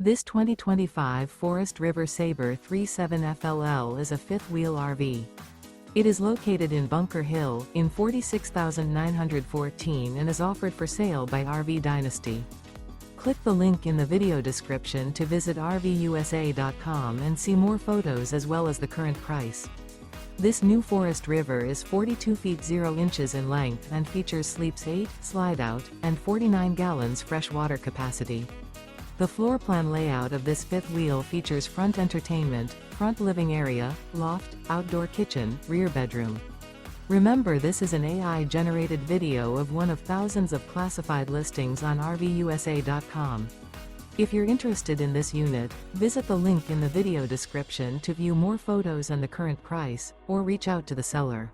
This 2025 Forest River Sabre 37FLL is a fifth-wheel RV. It is located in Bunker Hill, in 46,914 and is offered for sale by RV Dynasty. Click the link in the video description to visit RVUSA.com and see more photos as well as the current price. This new Forest River is 42 feet 0 inches in length and features sleeps 8, slide-out, and 49 gallons fresh water capacity. The floor plan layout of this fifth wheel features front entertainment, front living area, loft, outdoor kitchen, rear bedroom. Remember, this is an AI-generated video of one of thousands of classified listings on RVUSA.com. If you're interested in this unit, visit the link in the video description to view more photos and the current price, or reach out to the seller.